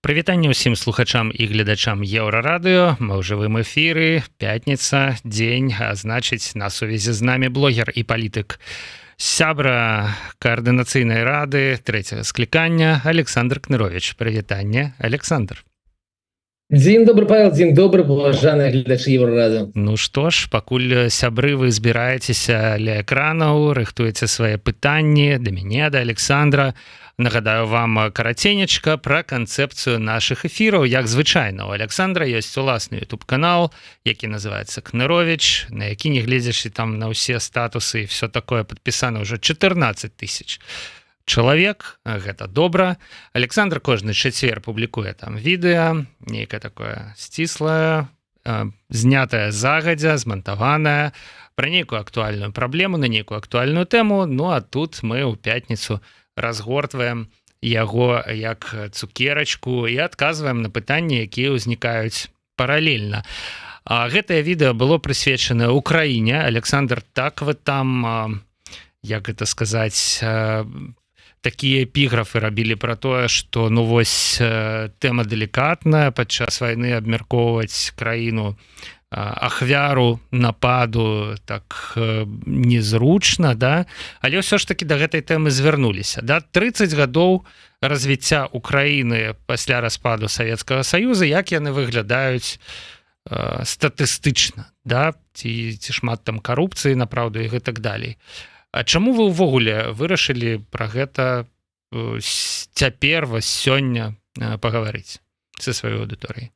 Прывітанне ўсім слухачам і гледачам Еўрарадыё. Мы ў жывым эфіры, пятніца, дзень, а значыць, на сувязі з намі блогер і палітык, сябра каардынацыйнай рады трэцяга склікання Александр Кнырович. Прывітанне, Александр. Дзень добры, Павел, дзень добры, паважаныя гледачы Еўрарадыё. Ну што ж, пакуль сябры вы збіраецеся ля экранаў, рыхтуеце свае пытанні да мяне, да Александра. Нагадаю вам караценечка пра канцэпцыю нашых эфіраў. Як звычайна, у Александра ёсць уласны YouTube-канал, які называецца Кнырович, на які, не гледзячы там на ўсе статусы і все такое, падпісана ўжо 14 000 чалавек. Гэта добра. Александр кожны чацвер публікуе там відэа, нейкае такое сціслае, знятае загадзя, змантаванае, пра нейкую актуальную праблему, на нейкую актуальную тэму. Ну а тут мы ў пятніцу разгортваем яго як цукерачку і адказваем на пытанні, якія ўзнікаюць паралельна. Гэтае відэо было прысвечана Украіне. Александр, так вы там, як гэта сказаць, такія эпіграфы рабілі пра тое, што ну вось тэма далікатная, падчас вайны абмяркоўваць краіну ахвяру нападу так незручна, да? Але ўсё ж таки да гэтай тэмы звярнуліся. Да? 30 гадоў развіцця Украіны пасля распаду Савецкага Саюза, як яны выглядаюць статыстычна, да? ці шмат там карупцыі, напраўду, і гэтак далей. А чаму вы ўвогуле вырашылі пра гэта цяпер, вось сёння пагаварыць са сваёй аўдыторыяй?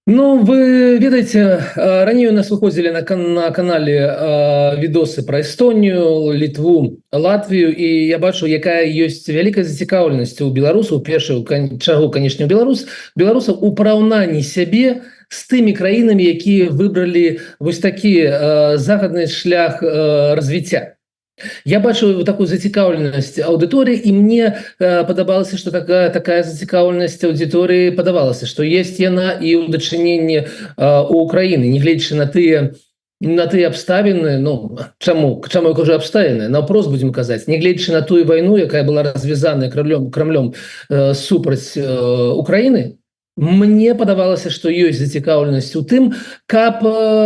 Ну, вы ведаеце, раней у нас выходзілі на канале відосы пра Эстонію, Літву, Латвію, і я бачу, якая ёсць вялікая зацікаўленасць у беларусаў, першую чаргу, канешне, беларусаў у параўнанні сябе з тымі краінамі, якія выбралі вось такі загадны шлях развіцця. Я бачу такую зацікаўленасць аўдыторыі, і мне падабалася, што такая зацікаўленасць аўдыторыі падавалася, што ёсць яна і ў дачыненні у Украіны, не гледзячы на тыя абставіны. Ну, чаму я кажу абставіны? Наўпрост будзем казаць, не гледзячы на тую вайну, якая была развязаная Крамлём супраць Украіны, мне падавалася, што ёсць зацікаўленасць у тым, каб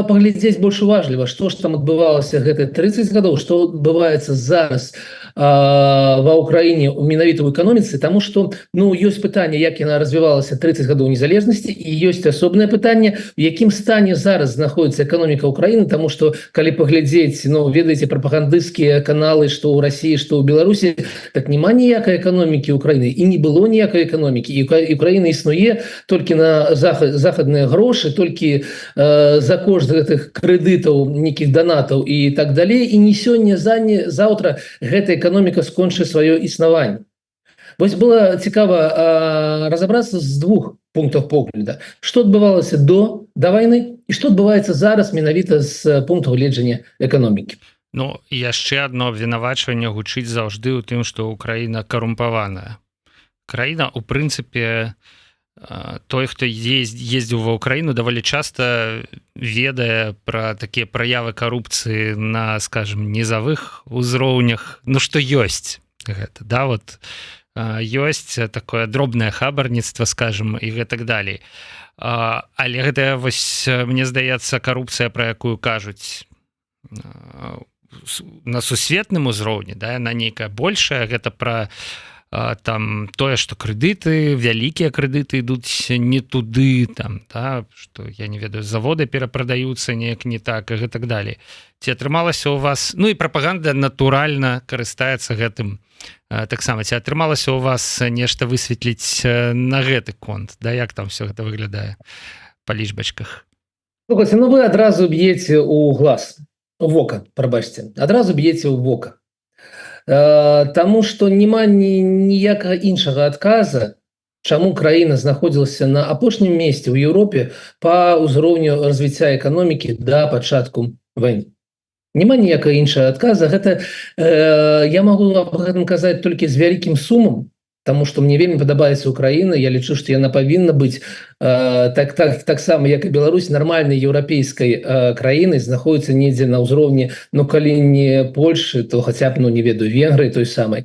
паглядзець больш уважліва, што ж там адбывалася гэтыя 30 гадоў, што адбываецца зараз ва Ўкраіне менавіта ў эканоміцы, таму што ну ёсць пытанне, як яна развівалася 30 гадоў незалежнасці, і ёсць асобнае пытанне, у якім стане зараз знаходіцца эканоміка Ўкраіны, таму што калі паглядзець, ну ведаеце, прапагандысцкія каналы, што ў Расіі, што ў Беларусі, так няма ніякай эканомікі Ўкраіны, і не было ніякай эканомікі, і Ўкраіна існуе толькі на захадныя грошы, толькі за кошт гэтых крэдытаў, нейкіх донатаў і так далей, і не сёння, заўтра гэтая эканоміка скончыць сваё існаванне. Вось было цікава разабрацца з двух пунктаў погляду. Што адбывалася до вайны і што адбываецца зараз менавіта з пункту гледжання эканомікі. Ну, яшчэ адно абвінавачванне гучыць заўжды ў тым, што Украіна карумпаваная. Краіна, у прынцыпе, той, хто ездзіў ва Ўкраіну, даволі часта ведае пра такія праявы карупцыі на, скажем, низавых узроўнях, ну што ёсць гэта, да, вот ёсць такое дробнае хабарніцтва, скажем, і гэтак далей. Але гэта, вось, мне здаецца, карупцыя, пра якую кажуць на сусветным узроўні, да, на нейкая большая, гэта пра там тое, што крэдыты, вялікія крэдыты ідуць не туды, там, да, што, я не ведаю, заводы перапрадаюцца неяк не так, і гэтак далей. Ці атрымалася у вас, ну і прапаганда натуральна карыстаецца гэтым таксама, ці атрымалася у вас нешта высветліць на гэты конт, да, як там все гэта выглядае па лічбачках? Слухайце, ну вы адразу б'еце ў глаз, у вока, прабачце, адразу б'еце ў вока. Таму што няма ніякага іншага адказа, чаму краіна знаходзілася на апошнім месцы ў Еўропе па ўзроўню развіцця эканомікі да пачатку вайны. Няма ніякага іншага адказа. Гэта я магу аб гэтым казаць толькі з вялікім сумам, Таму што мне вельмі падабаецца Украіна, я лічу, што яна павінна быць таксама як і Беларусь нармальнай еўрапейскай краінай, знаходіцца недзе на ўзроўні, ну калі не Польшы, то хаця б, ну не ведаю, Венгрыі той самай.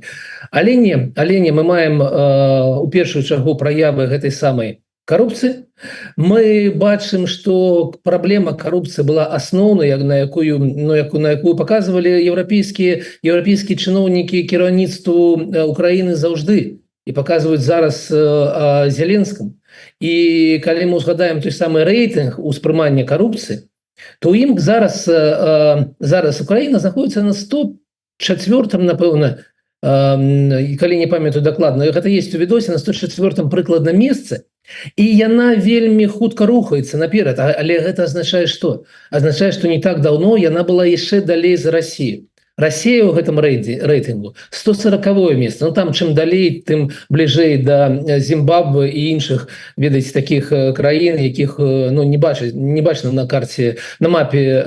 Але не, мы маем у першую чаргу праявы гэтай самай коррупции. Мы бачым, что праблема коррупции была асноўнай, на якую показывали еўрапейскія чыноўнікі кіраўніцтву Украины заўжды и показывают зараз Зеленскому. И калі мы узгадаем той самый рейтинг успрымання коррупции, то ім зараз Украина находится на 104-м, напэўна, калі не памятаю дакладна, гэта есть у відосе, на 104-м прыкладна месцы, і яна вельмі хутка рухаецца наперад. Але гэта азначае што? Азначае, што не так даўно яна была яшчэ далей за Расію. Расія ў гэтым рэйтынгу 140-е месца. Ну там чым далей, тым бліжэй да Зімбабве і іншых, ведаеце, такіх краін, якіх не бачна на карце, на мапе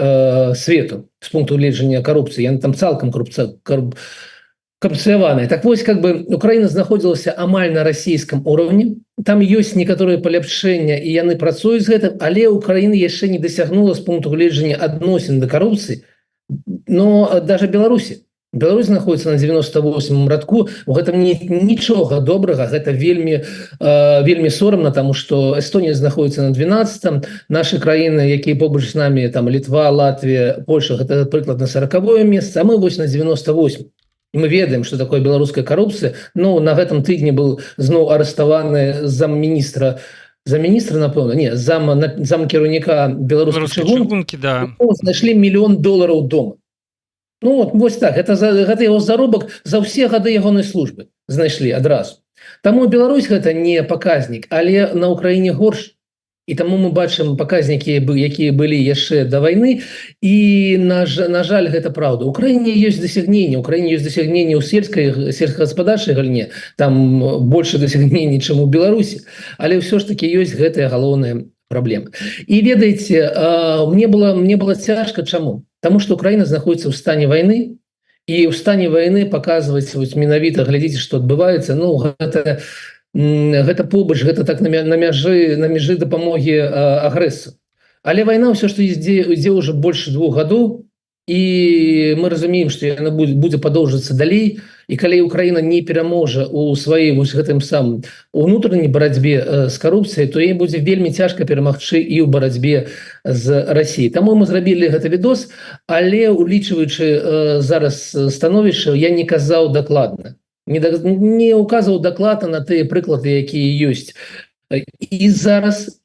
свету з пункту гледжання коррупцыі. Яны там цалкам коррупцыяваная. Так вось, как бы Украина знаходзілася амаль на расійскім уровні. Там ёсць некаторыя паляпшэння і яны працуюць з гэтым, але Украина яшчэ не дасягнула з пункту гледжання адносін да коррупцыі. Но даже Беларусь знаходится на 98-м радку, у гэтым нічога добрага, гэта вельмі сорамна, тому что Эстонія знаходится на 12-м, наши краіны, якія побач з нами, там Литва, Латвия, Польша, гэта прыкладна 40-е месца, а мы вось на 98-м. И мы ведаем, что такое беларуская коррупция. Ну, на гэтым тыдні был зноў арыштаваны замміністра, напэўна, не, зам кіраўніка беларускай чыгункі, да. Знайшлі $1 мільён дома. Ну, вось так, гэта яго заробак за ўсе гады ягонай службы знайшлі адразу. Таму Беларусь гэта не паказнік, але на Украіне горш. І таму мы бачым паказнікі, якія былі яшчэ да вайны, і на жаль, гэта праўда. У Украіне ёсць дасягненні, ў сельскагаспадарчай галіне, там больше дасягненні, чым у Беларусі, але ўсё ж таки ёсць гэтая галоўная праблема. І ведаеце, мне было цяжка, чаму? Таму што Украіна знаходіцца ў стане вайны, і ў стане вайны паказваць менавіта, глядзіце, што адбываецца, ну гэта побач, гэта так на мяжы дапамогі агрэсу. Але вайна ўсё што ідзе ўжо больш 2 гадоў, і мы разумеем, што яна будзе падоўжыцца далей, і калі Украіна не пераможа у сваёй вось гэтым самым унутранай барацьбе з карупцыяй, то ей будзе вельмі цяжка перамагчы і ў барацьбе з Расіяй. Таму мы зрабілі гэты відос, але улічваючы зараз становішча, я не казаў дакладна. Не указывал доклада на тыя прыклады, якія ёсць. І зараз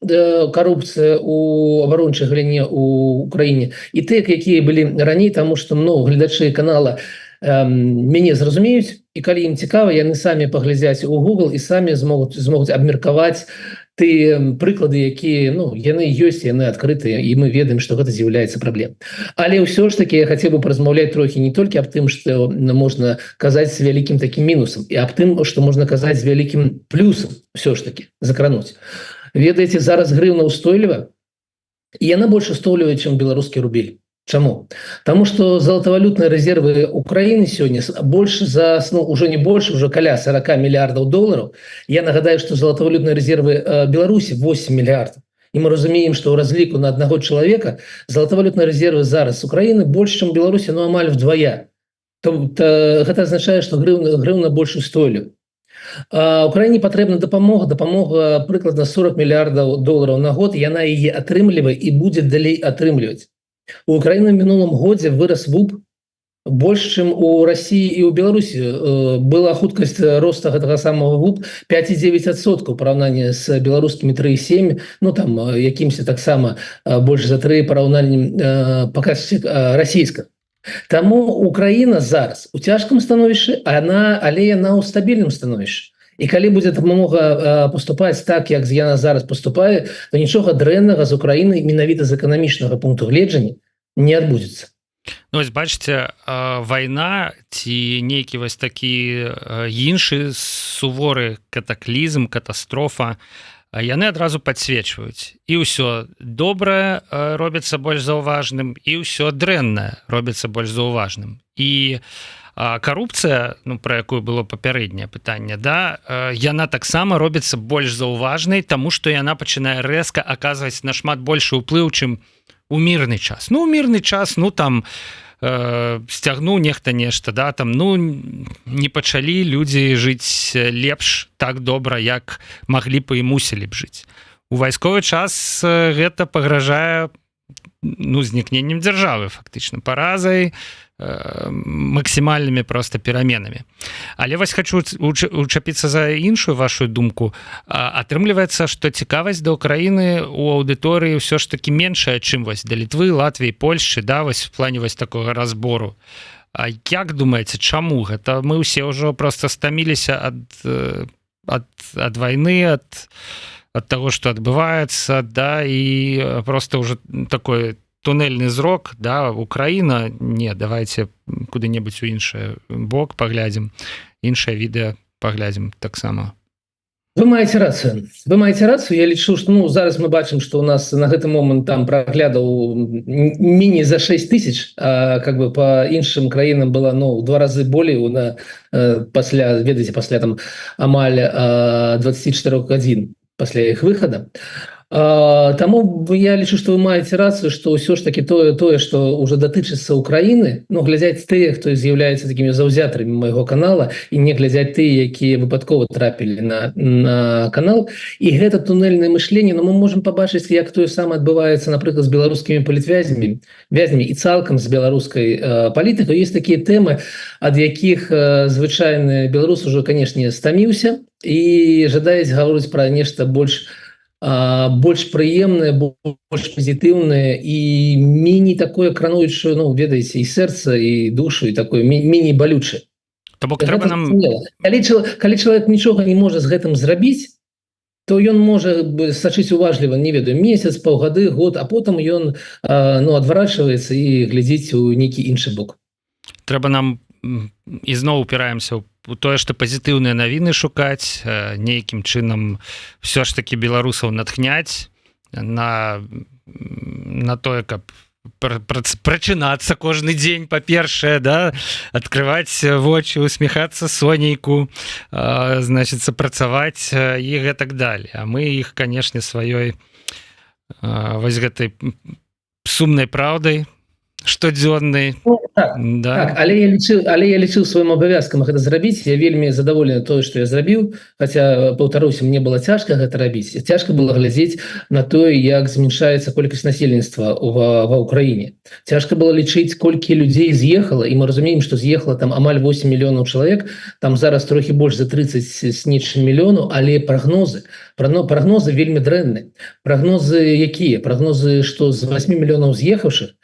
коррупцыя у абарончай галіне у Украіне і тыя, якія былі раней, таму што гледачы канала мяне зразумеюць, і калі ім цікава, яны самі паглядзяць у Google і самі змогуць абмеркаваць тыя прыклады, якія яны ёсць, яны адкрытыя, і мы ведаем, што гэта з'яўляецца праблемай. Але ўсё ж таки я хацеў бы паразмаўляць трохі не толькі аб тым, што можна казаць з вялікім такім мінусам, і аб тым, што можна казаць з вялікім плюсам, ўсё ж таки закрануць. Ведаеце, зараз грыўна ўстойліва, і яна больш устойлівая, чым беларускі рубель. Чаму? Таму што золотавалютныя рэзервы Украіны сёння больше уже не больше, уже каля $40 мільярдаў. Я нагадаю, што золотавалютныя рэзервы Беларусі 8 мільярдаў. І мы разумеем, што ў разліку на аднаго чалавека золотавалютныя рэзервы зараз Украіны больш, чым Беларусі, амаль вдвая. Гэта азначае, што грыўна больш устойліва. Украіне патрэбна дапамога прыкладна $40 мільярдаў на год, яна яе атрымлівае і будзе далей атрымліваць. У Украіны в мінулым годзе вырас ВУП больш, чым у Расіі і ў Беларусі. Была хуткасць роста гэтага самого ВУП 5,9% у параўнанні з беларускімі 3,7%, там якімся таксама больш за 3 параўнаннем паказчык расійска. Таму Украіна зараз у цяжкім становішчы, але яна ў стабільным становішчы. І калі будзе дапамога поступаць так, як яна зараз поступае, то нічога дрэннага з Украінай менавіта з эканамічнага пункту гледжання не адбудзецца. Ну, ось бачыце, вайна ці нейкі вось такі іншы суворы катаклізм, катастрофа яны адразу подсвечваюць і ўсё добрае робіцца больш заўважным і ўсё дрэннае робіцца больш заўважным і карупцыя, ну про якую было папярэдняе пытанне, да, яна таксама робіцца больш заўважнай, тому што яна пачынае рэзка аказваць нашмат большы ўплыў, чым у мірны час. Ну у мірны час, ну там сцягнуў нехта нешта, да, там, ну не пачалі людзі жыць лепш так добра, як маглі б і мусілі б жыць. У вайсковы час гэта пагражае, ну, знікненнем дзяржавы фактычна, паразай, максімальнымі просто пераменамі. Але вось хочу учапіцца за іншую вашу думку. Атрымліваецца, што цікавасць да Украіны у аўдыторыі ўсё ж таки меншая, чым вось да Літвы, Латвіі, Польшчы, да, вось в плане вось такога разбору. А як думаеце, чаму гэта? Мы ўсе ўжо просто стаміліся ад вайны, ад таго, што адбываецца, да, і просто ўжо такой туннельны зрок, да, Украіна, не, давайте куды-небудзь у іншы бок паглядзім, іншае відэа паглядзім таксама. Вы маеце рацыю. Вы маеце рацыю. Я лічу, што ну, зараз мы бачым, што у нас на гэты момант там праглядаў міні за 6 тысяч, а как бы по іншым краінам было, ну, 2 разы болей пасля, ведаеце, пасля там амаль 24 гадзін пасля іх выхада. Таму я лічу, што вы маеце рацыю, што ўсё ж таки тое, што ўжо датычыцца Украіны, ну, глядзяць тыя, хто з'яўляецца такімі заўзятарамі майго канала, і не глядзяць тыя, якія выпадкова трапілі на канал. І гэта туннельнае мышленне, но мы можам пабачыць, як тое самае адбываецца, напрыклад, з беларускімі палітвязнямі і цалкам з беларускай палітыкай. Ёсць такія тэмы, ад якіх звычайны беларус ужо, канешне, стаміўся і жадаюць гаворыць пра нешта больш прыемнае, больш пазітыўнае і меней такое крануючае, ну, ведаеце, і сэрца, і душу, і такое меней балючае. То бок трэба нам... Калі чалавек нічога не можа з гэтым зрабіць, то ён можа сачыць уважліва, не ведаю, месяц, паўгады, год, а потым ён адварачваецца і глядзіць у нейкі іншы бок. Трэба нам ізноў упіраемся у тое, што пазітыўныя навіны шукаць, нейкім чынам все ж таки беларусаў натхняць на тое, каб прачынацца кожны дзень, па-першае, да, адкрываць вочы, усміхацца сонейку, значыцца, працаваць і гэтак далей. А мы іх, канешне, сваёй вось гэтай сумнай праўдай штодзённай. Так, але я лічыў сваім абавязкам гэта зрабіць. Я вельмі задаволены тое, што я зрабіў, хаця, паўтаруся, мне было цяжка гэта рабіць. Цяжка было глядзець на тое, як змяншаецца колькасць насельніцтва ва ўкраіне. Цяжка было лічыць, колькі людзей з'ехала, і мы разумеем, што з'ехала там амаль 8 мільёнаў чалавек, там зараз трохі больш за 30 з нечым мільёнаў, але прагнозы вельмі дрэнныя. Прагнозы якія? Прагнозы, што з 8 мільёнаў з'ехаўшых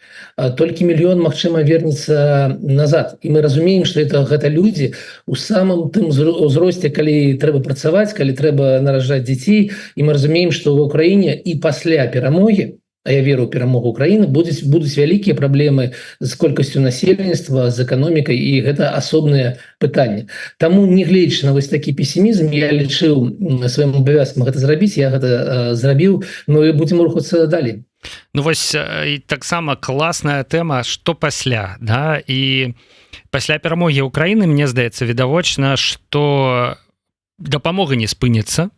толькі мільён, магчыма, вернецца назад. І мы разумеем, што гэта людзі у самым тым узросце, калі трэба працаваць, калі трэба нараджаць дзяцей. І мы разумеем, што ў Украіне і пасля перамогі, а я веру ў перамогу Украіны, будуць вялікія праблемы з колькасцю насельніцтва, з эканомікай, і гэта асобнае пытанне. Таму, не гледзячы на вось такі песімізм, я лічыў сваім абавязкам гэта зрабіць, я гэта зрабіў, ну і будзем рухацца далей. Ну вось і таксама класная тэма, што пасля, да, і пасля перамогі Украіны, мне здаецца, відавочна, што дапамога не спыніцца.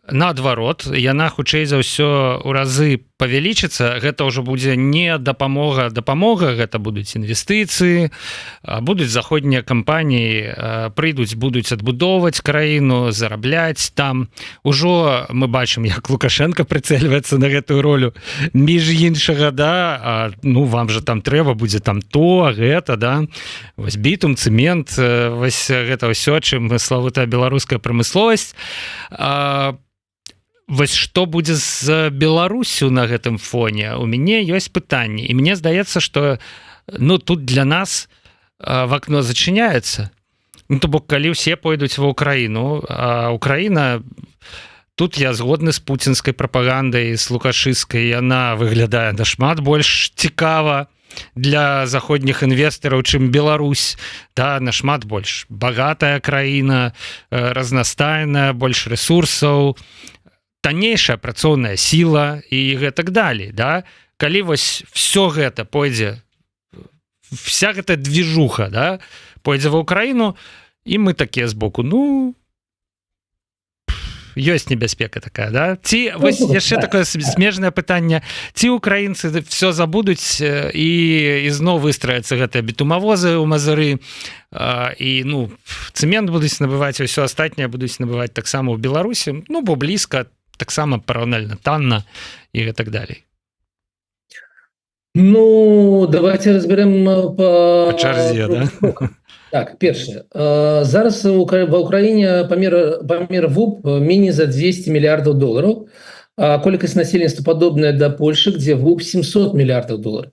Наадварот, яна хутчэй за ўсё ў разы павялічыцца. Гэта ўжо будзе не дапамога, гэта будуць інвестыцыі, будуць заходнія кампаніі, будуць адбудоўваць краіну, зарабляць там. Ужо мы бачым, як Лукашенко прыцэльваецца на гэтую ролю. Між іншага, да, ну вам же там трэба будзе там то, гэта, да, вось бітум, цэмент, вось гэта ўсё, чым славутая беларуская прамысловасць. Вось што будзе з Беларусю на гэтым фоне? У мяне ёсць пытанне, і мне здаецца, што ну тут для нас вакно зачыняецца. Ну то бок, калі ўсе пойдуць ва Украіну, а Украіна, тут я згодны з пуцінскай прапагандай, з лукашысцкай, яна выглядае нашмат больш цікава для заходніх інвестараў, чым Беларусь, да, нашмат больш багатая краіна, разнастайная, больш рэсурсаў. таннейшая працоўная сіла і гэтак далей, да? Калі вось все гэта пойдзе, вся гэта движуха, да, пойдзе ва Украіну, і мы такія збоку, ну, ёсць небяспека такая, да? Ці вось яшчэ такое смежнае пытанне, ці украінцы все забудуць і зноў выстрояцца гэтыя бітумавозы ў Мазыры, і ну цэмент будуць набываць, і ўсё астатняе будуць набываць таксама ў Беларусі, ну бо блізка, таксама параўнальна танна і гэтак далей. Ну, давайте разберем по чарзе, да? Так, першае. Зараз ва Ўкраіне памер ВУП меней за 200 мільярдаў долараў, а колькасць насельніцтва падобная да Польшы, дзе ВУП 700 мільярдаў долараў.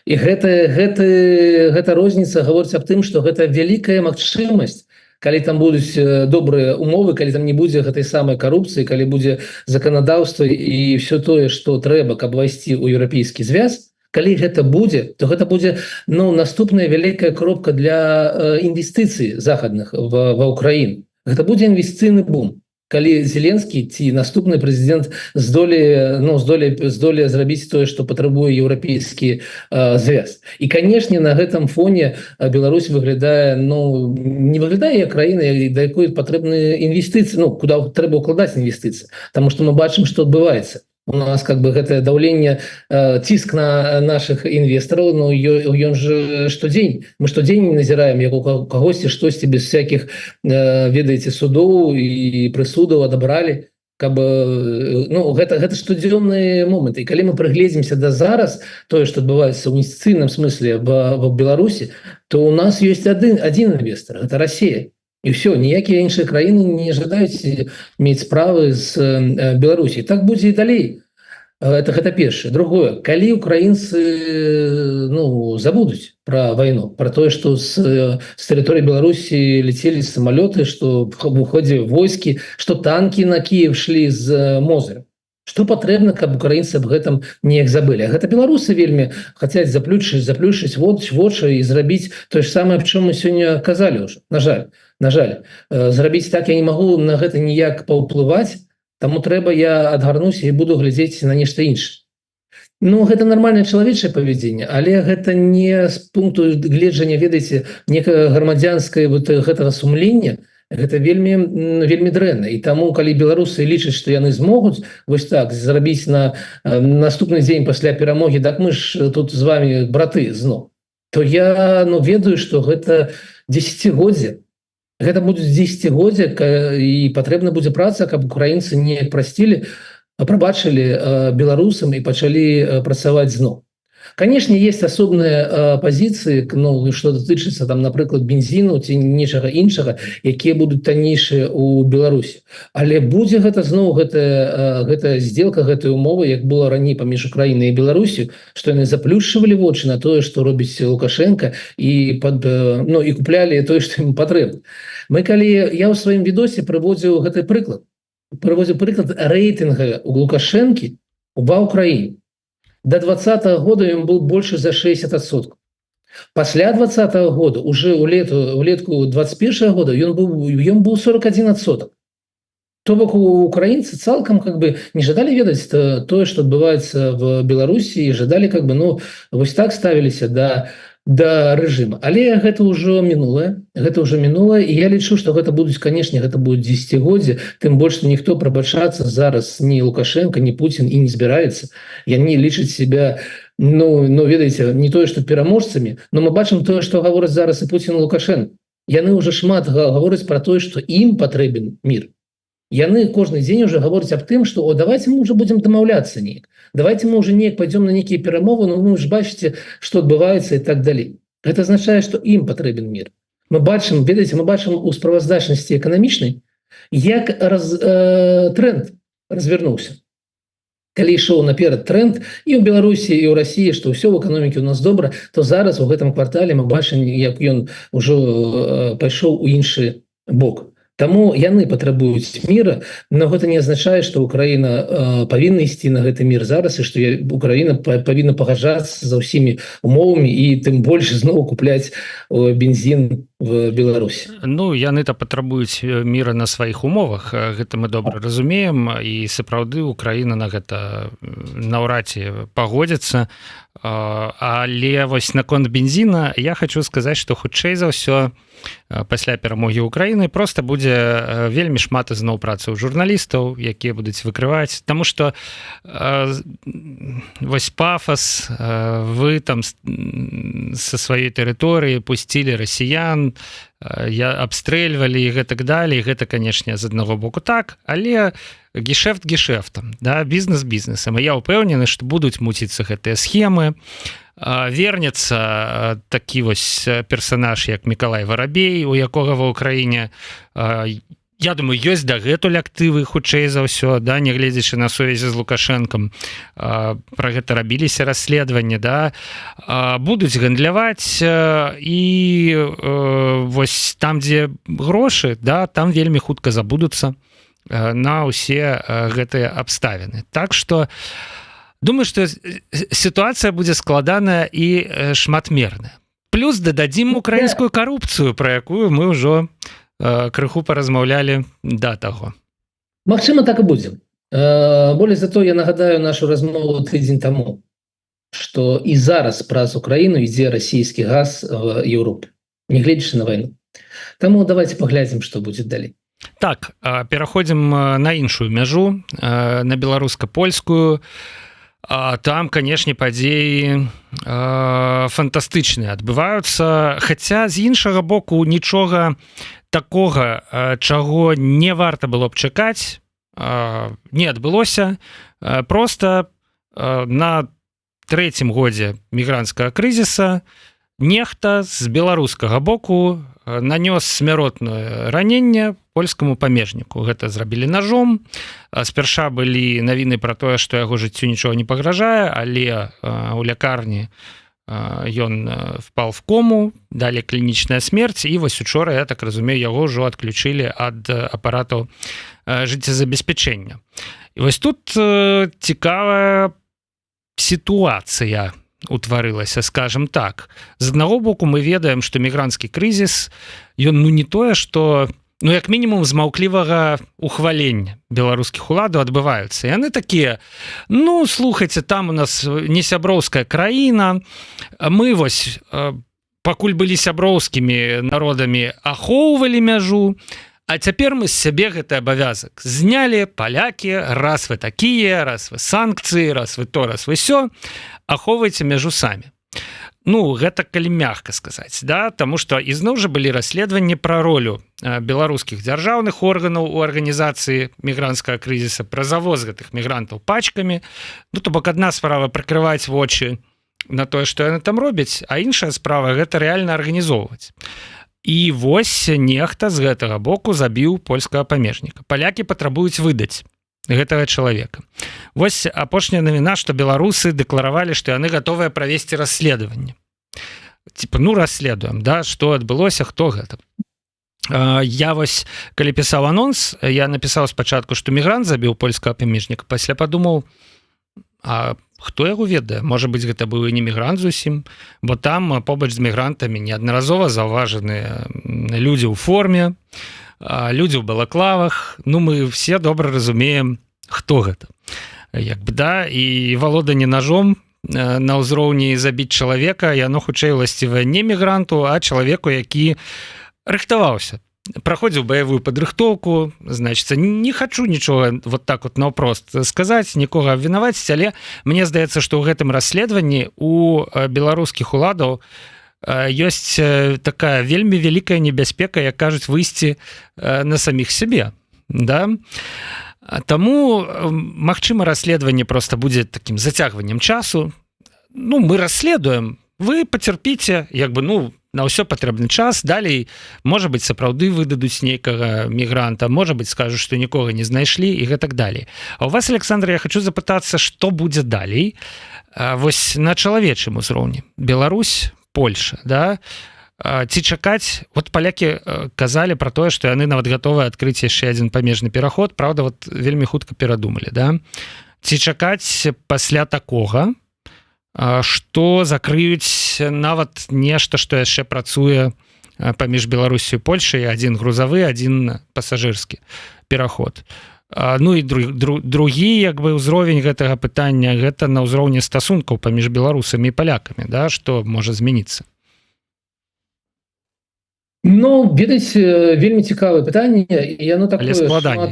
І гэта розніца гаворыць аб тым, што гэта вялікая магчымасць, калі там будуць добрыя умовы, калі там не будзе гэтай самай карупцыі, калі будзе заканадаўства і все тое, што трэба, каб увайсці ў еўрапейскі звяз. Калі гэта будзе, то гэта будзе наступная вялікая кропка для інвестыцый захадных ва Ўкраіну. Гэта будзе інвестыцыйны бум. Калі Зеленскі ці наступны прэзідэнт здолее зрабіць тое, што патрабуе еўрапейскі звяз. І, канешне, на гэтым фоне Беларусь выглядае, не выглядае як краіна, да якой патрэбны інвестыцыі, куды трэба ўкладаць інвестыцыі. Таму што мы бачым, што адбываецца. У нас как бы гэтае даўленне, ціск на наших інвестараў, ён же штодзень. Мы штодзень назіраем, як у кагосьці штосьці без всяких, ведаеце, судоў і прысудаў адабралі. Гэта штодзённыя моманты. І калі мы прыгледзімся да зараз, тое, што адбываецца ў інвестыцыйным смысле в Беларусі, то у нас ёсць адзін інвестор, гэта Россия. І все, ніякія іншыя краіны не жадаюць мець справы з Беларусі. Так будзе і далей. Гэта першае. Другое, калі украінцы забудуць пра вайну, пра тое, што з тэрыторыі Беларусі лецелі самалёты, што в ходзе войскі, што танкі на Кіев шлі з Мозыря. Што патрэбна, каб украінцы аб гэтым неяк забылі. А гэта беларусы вельмі хацяць заплюшчыць вочы і зрабіць тое ж самае, аб чым мы сёння казалі ўжо. На жаль, зрабіць так я не магу на гэта ніяк паўплываць, таму трэба я адгарнуся і буду глядзець на нешта іншае. Гэта нармальнае чалавечае павядзенне, але гэта не з пункту гледжання, ведаеце, некага грамадзянскае гэтага сумлення. Гэта вельмі дрэнна. І таму, калі беларусы лічаць, што яны змогуць вось так зрабіць на наступны дзень пасля перамогі, так мы ж тут з вами браты зноў, то я ведаю, што гэта дзесяцігоддзе. Гэта будуць дзесяцігоддзе, і патрэбна будзе праца, каб украінцы неяк прасцілі, прабачылі беларусам і пачалі працаваць зноў. Конечно, есть асобныя пазіцыі, што датычыцца, напрыклад, бензіну ці нечага іншага, якія будуць таннейшыя ў Беларусі. Але будзе гэта зноў гэтая сделка, гэтая умова, як было раней паміж Украінай і Беларусю, што яны заплюшчвалі вочы на тое, што робіць Лукашенко, і куплялі тое, што ім патрэбна. Я ў сваім відосе прыводзіў гэты прыклад. Прыводзіў прыклад рэйтынга у Лукашэнкі ва Ўкраіне. До 2020 года ён был больше за 60%. Пасля 2020 года, уже улетку 21 года, ён был 41%. То бок украінцы цалкам не жадалі ведаць тое, што адбываецца в Беларусі, і жадалі вось так ставіліся да рэжыма. Але гэта ўжо мінулае, і я лічу, што гэта будуць, канешне, гэта будуць дзесяцігоддзі, тым больш, што ніхто прабачацца зараз ні Лукашенко, ні Путін і не збіраецца. Яны лічаць себя, ведаеце, не тое, што пераможцамі, но мы бачым тое, што гавораць зараз і Путін, і Лукашенко. Яны ўжо шмат гавораць пра тое, што ім патрэбен мір. Яны кожны дзень уже гавораць аб тым, што давайте мы уже будем дамаўляцца неяк. Давайте мы уже неяк пойдем на некія перамовы, вы ж бачыце, што адбываецца і так далей. Гэта азначае, што ім патрэбен мір. Мы бачым у справаздачнасці эканамічнай, як тренд развернуўся. Калі ішоў наперад тренд і ў Беларусі, і ў Расіі, што ўсё ў эканомікі у нас добра, то зараз у гэтым квартале мы бачым, як ён ужо пайшоў у іншы бок. Таму яны патрабуюць міра, но гэта не азначае, што Украіна павінна ісці на гэты мір зараз, і што Украіна павінна пагаджацца за ўсімі умовамі і тым больш зноў купляць бензін в Беларусі? Ну яны-то патрабуюць міра на сваіх умовах, гэта мы добра разумеем, і сапраўды Украіна на гэта наўрад ці пагодзіцца. Але вось наконт бензіна я хочу сказаць, што хутчэй за ўсё пасля перамогі Украіны просто будзе вельмі шмат ізноў працаў журналістаў, якія будуць выкрываць, таму што вось пафас, вы там са сваёй тэрыторыі пусцілі расіян, абстрэльвалі і гэтак далей, гэта канешне з аднаго боку так, але гешэфт гешэфтам, да, бізнес бізнесам, і я ўпэўнены, што будуць муціцца гэтыя схемы. Вернецца такі вось персанаж як Мікалай Варабей, у якога ва ўкраіне, я думаю, ёсць дагэтуль актывы хутчэй за ўсё, да, нягледзячы на сувязі з Лукашэнкам, пра гэта рабіліся расследаванні, да, будуць гандляваць, і вось там, дзе грошы, да, там вельмі хутка забудуцца на ўсе гэтыя абставіны. Так што думаю, што сітуацыя будзе складаная і шматмерная. Плюс дададзім украінскую карупцыю, пра якую мы ўжо крыху паразмаўлялі да таго. Магчыма, так і будзе. Болей за то я нагадаю нашу размову тыдзень таму, што і зараз праз Украіну ідзе расійскі газ в Еўропе, нягледзячы на вайну. Таму давайте паглядзім, што будзе далей. Так, пераходзім на іншую мяжу, на беларуска-польскую. Там, канешне, падзеі фантастычныя адбываюцца, хаця з іншага боку нічога такога, чаго не варта было б чакаць, не адбылося. Просто на трэцім годзе мігранцкага крызіса нехта з беларускага боку нанёс смяротнае раненне польскаму памежніку. Гэта зрабілі ножом. Спярша былі навіны пра тое, што яго жыццю нічога не пагражае, але у лякарні ён впал в кому, далі клінічная смерць, і вось учора, я так разумею, яго ўжо адключылі ад апаратаў жыццезабеспячэння. І вось тут цікавая сітуацыя утварылася, скажем так. З аднаго боку мы ведаем, што мігранцкі крызіс, ён не тое, што як мінімум з маўклівага ухвалення беларускіх уладаў адбываюцца. Яны такія, слухайце, там у нас не сяброўская краіна, мы вось пакуль былі сяброўскімі народамі ахоўвалі мяжу, а цяпер мы з сябе гэты абавязак знялі, палякі, раз вы такія, раз вы санкцыі, раз вы то, раз вы сё, ахоўвайце мяжу самі. Гэта калі мягка сказаць, да, таму што ізноў жа былі расследаванні пра ролю беларускіх дзяржаўных органаў у арганізацыі мігранцкага крызіса, пра завоз гэтых мігрантаў пачкамі. То бок адна справа прыкрываць вочы на тое, што яны там робяць, а іншая справа гэта рэальна арганізоўваць. І вось нехта з гэтага боку забіў польскага памежніка. Палякі патрабуюць выдаць гэтага чалавека. Вось апошняя навіна, што беларусы дэкларавалі, што яны гатовыя правесці расследаванне. Расследуем, да, што адбылося, хто гэта. Я вось, калі пісаў анонс, я напісаў спачатку, што мігрант забіў польскага памежніка, пасля падумаў, а хто яго ведае? Можа быць, гэта быў і не мігрант зусім, бо там побач з мігрантамі неаднаразова заўважаныя людзі ў форме, людзі ў балаклавах. Мы все добра разумеем, хто гэта. І валоданне ножом на ўзроўні забіць чалавека, яно хутчэй уласцівае не мігранту, а чалавеку, які рыхтаваўся, праходзіў баявую падрыхтоўку. Значыцца, не хачу нічога вот так вот наўпрост сказаць, нікога абвінаваціць, але мне здаецца, што ў гэтым расследаванні у беларускіх уладаў ёсць такая вельмі вялікая небяспека, як кажуць, выйсці на саміх сябе, да? Таму, магчыма, расследаванне проста будзе такім зацягваннем часу. Мы расследуем, вы пацярпіце, на ўсё патрэбны час, далей, можа быць, сапраўды выдадуць нейкага мігранта, можа быць, скажуць, што нікога не знайшлі і гэтак далей. А у вас, Александр, я хочу запытацца, што будзе далей вось на чалавечым узроўні. Беларусь, Польша, да? Ці чакаць, палякі казалі пра тое, што яны нават гатовыя адкрыць яшчэ адзін памежны пераход, правда, вельмі хутка перадумалі, да? Ці чакаць пасля такога, што закрыюць нават нешта, што яшчэ працуе паміж Беларусью і Польшай, адзін грузавы, адзін пасажырскі пераход. Ну і другі як бы ўзровень гэтага пытання гэта на ўзроўні стасункаў паміж беларусамі і палякамі, да, што можа змяніцца. Ну, ведаеце, вельмі цікавае пытанне, і яно такое складанае.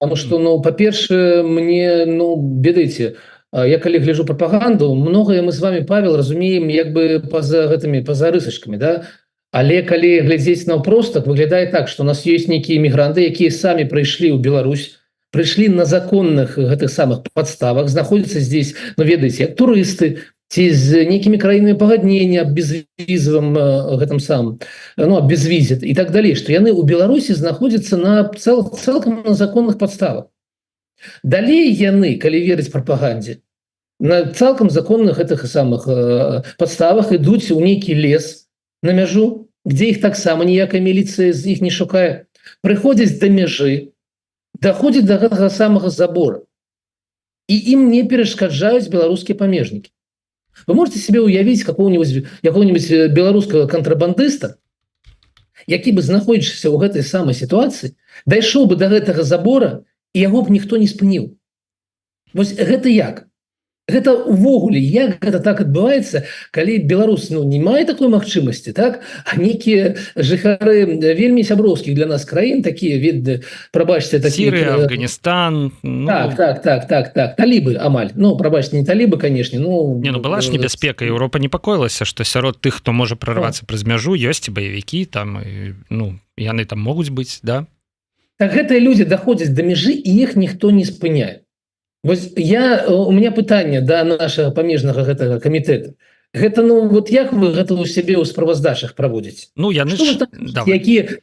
Потому что, ну, по-перше, мне, ну, ведаеце, я калі гляжу прапаганду, многое мы з вами, Павел, разумеем як бы па-за гэтымі, па-за рысачкамі, да? Але калі глядзець наўпрост, так выглядае так, што у нас ёсць нейкія мігранты, якія самі прыйшлі ў Беларусь, прыйшлі на законных гэтых самых падставах, знаходзяцца здесь, ну, ведаеце, як турысты, ці з нейкімі краінамі пагаднення аб безвізавым гэтым самым, ну, аб безвізе і так далей, што яны ў Беларусі знаходзяцца на цалкам на законных падставах. Далей яны, калі верыць прапагандзе, на цалкам законных гэтых самых падставах ідуць у нейкі лес, на мяжу, где іх таксама ніякая міліцыя з іх не шукае, прыходзяць да мяжы, даходзяць да гэтага самага забора, і ім не перашкаджаюць беларускія памежнікі. Вы можете себе уявіць какого-нибудь беларускага кантрабандыста, які бы, знаходзячыся ў гэтай самай сітуацыі, дайшоў бы да гэтага забора, і яго б ніхто не спыніў. Вось гэта як? Гэта увогуле, як гэта так адбываецца, калі беларус, ну, не мае такой магчымасці, так? А нейкія жыхары вельмі сяброўскіх для нас краін, такія віды, прабачце, такія... Сірыя, Афганістан... Ну... Так, талібы амаль. Ну, прабачце, не талібы, канешне, ну... Не, ну, была ж небяспека, Еўропа непакоілася, што сярод тых, хто можа прарвацца праз мяжу, ёсць і баевікі, там, і, ну, яны там могуць быць, да? Так гэтыя людзі даходзяць да мяжы, і іх ніхто не спыняе. Вось у меня пытанне да нашага памежнага гэтага камітэта. Гэта, ну, вот як вы гэта ў сябе ў справаздачах праводзіце? Ну, яны ж... Якія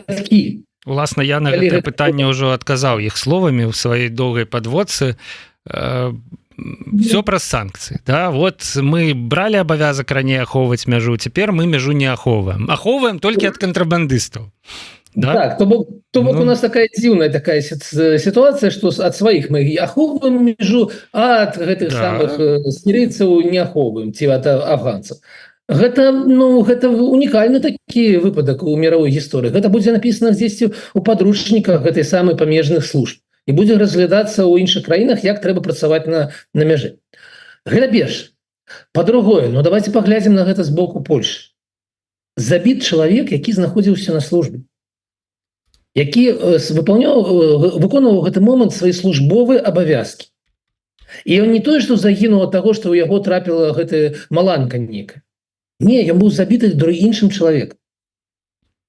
радкі? Уласна, я на гэта пытанне ўжо адказаў іх словамі ў сваёй доўгай падводцы. Все праз санкцыі, да? Вот мы бралі абавязак раней ахоўваць мяжу, цяпер мы мяжу не ахоўваем. Ахоўваем толькі ад кантрабандыстаў. Да? Так, то бок у нас такая дзіўная такая сітуацыя, што ад сваіх мы ахоўваем мяжу, а ад гэтых самых сірыйцаў не ахоўваем, ці ад афганцаў. Гэта, ну, гэта унікальны такі выпадак у мировой гісторыі. Гэта будзе напісана дзесьці ў падручніках гэтай самай памежных служб і будзе разглядацца ў іншых краінах, як трэба працаваць на мяжы. Гэта перш. Па-другое, ну, давайте паглядзім на гэта з боку Польшы. Забіт чалавек, які знаходзіўся на службе, які выконваў гэты момант свае службовыя абавязкі. І ён не тое, што загінуў ад таго, што ў яго трапіла гэта маланка нейкая. Не, ён быў забіты іншым чалавекам.